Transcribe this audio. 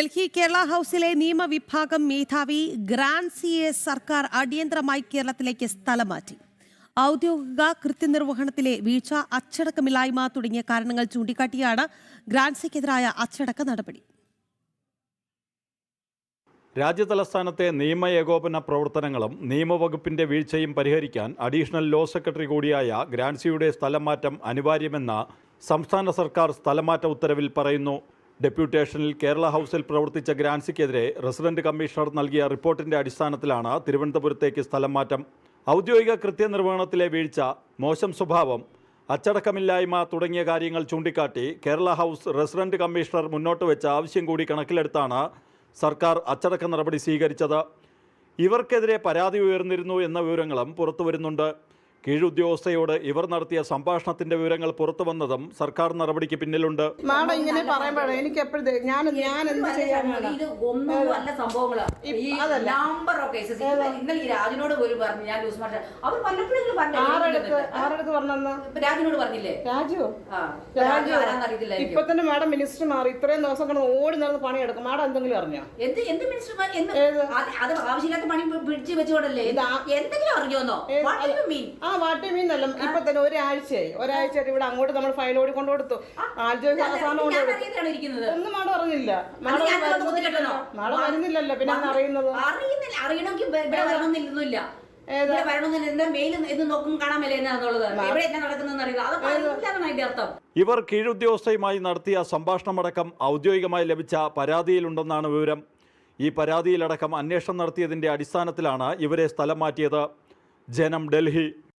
ഡൽഹി കേരള ഹൌസിലെ നിയമവിഭാഗം മേധാവി ഗ്രാൻസിയെ സർക്കാർ അടിയന്തരമായി കേരളത്തിലേക്ക് സ്ഥലം മാറ്റി. ഔദ്യോഗിക കൃത്യനിർവഹണത്തിലെ വീഴ്ച, അച്ചടക്കമില്ലായ്മ തുടങ്ങിയ കാരണങ്ങൾ ചൂണ്ടിക്കാട്ടിയാണ് ഗ്രാൻസിക്കെതിരായ അച്ചടക്ക നടപടി. രാജ്യതലസ്ഥാനത്തെ നിയമ ഏകോപന പ്രവർത്തനങ്ങളും നിയമവകുപ്പിന്റെ വീഴ്ചയും പരിഹരിക്കാൻ അഡീഷണൽ ലോ സെക്രട്ടറി കൂടിയായ ഗ്രാൻസിയുടെ സ്ഥലം മാറ്റം അനിവാര്യമെന്ന സംസ്ഥാന സർക്കാർ സ്ഥലമാറ്റ ഉത്തരവിൽ പറയുന്നു. ഡെപ്യൂട്ടേഷനിൽ കേരള ഹൌസിൽ പ്രവർത്തിച്ച ഗ്രാൻസിക്കെതിരെ റെസിഡന്റ് കമ്മീഷണർ നൽകിയ റിപ്പോർട്ടിന്റെ അടിസ്ഥാനത്തിലാണ് തിരുവനന്തപുരത്തേക്ക് സ്ഥലം മാറ്റം. ഔദ്യോഗിക കൃത്യനിർവഹണത്തിലെ വീഴ്ച, മോശം സ്വഭാവം, അച്ചടക്കമില്ലായ്മ തുടങ്ങിയ കാര്യങ്ങൾ ചൂണ്ടിക്കാട്ടി കേരള ഹൌസ് റെസിഡന്റ് കമ്മീഷണർ മുന്നോട്ട് വെച്ച ആവശ്യം കൂടി കണക്കിലെടുത്താണ് സർക്കാർ അച്ചടക്ക നടപടി സ്വീകരിച്ചത്. ഇവർക്കെതിരെ പരാതി ഉയർന്നിരുന്നു എന്ന വിവരങ്ങളും പുറത്തുവരുന്നുണ്ട്. കീഴുദ്യോഗസ്ഥയോട് ഇവർ നടത്തിയ സംഭാഷണത്തിന്റെ വിവരങ്ങൾ പുറത്തു വന്നതും സർക്കാർ നടപടിക്ക് പിന്നിലുണ്ട്. മാഡം ഇങ്ങനെ പറയുമ്പോഴേ എനിക്ക് എപ്പോഴും ഞാൻ എന്ത് ചെയ്യാനാണ്? ഇത് ഒന്നുമല്ല സംഭവങ്ങളാണ്. ഈ നമ്പർ ഓഫ് കേസസ് ഇന്നലെ ഈ രാജിനോട് പോലും പറഞ്ഞു. ഞാൻ ലൂസ് മാർച്ച് അവർ പലപ്പോഴും ആരടുത്ത് പറഞ്ഞെന്ന് രാജിനോട് പറഞ്ഞില്ലേ? രാജു അറിയത്തില്ല. ഇപ്പൊ തന്നെ മാഡം മിനിസ്റ്റർ മാറി. ഇത്രയും ദിവസം കിടന്ന് ഓടി നടന്ന് പണിയെടുക്കും. മാഡം എന്തെങ്കിലും അറിഞ്ഞോ? എന്ത് മിനിസ്റ്റർമാർ? അത് ആവശ്യമില്ലാത്ത പണി പിടിച്ചു വെച്ചുകൊണ്ടല്ലേ? എന്തെങ്കിലും അറിഞ്ഞോന്നോ? വാട്ട് യു മീൻ അല്ല. ഇപ്പൊ തന്നെ ഒരാഴ്ച ഇവിടെ അങ്ങോട്ട് നമ്മൾ ഫയൽ ഓടി കൊണ്ടു കൊടുത്തു. ഒന്നും മാഡം അറിഞ്ഞില്ല. മാഡം അറിയുന്നില്ലല്ലോ, പിന്നെ അറിയുന്നത് അറിയണമെങ്കിൽ വരണമെന്നില്ല. ഇവർ കീഴുദ്യോഗസ്ഥയുമായി നടത്തിയ സംഭാഷണമടക്കം ഔദ്യോഗികമായി ലഭിച്ച പരാതിയിലുണ്ടെന്നാണ് വിവരം. ഈ പരാതിയിലടക്കം അന്വേഷണം നടത്തിയതിന്റെ അടിസ്ഥാനത്തിലാണ് ഇവരെ സ്ഥലം മാറ്റിയത്. ജനം, ഡൽഹി.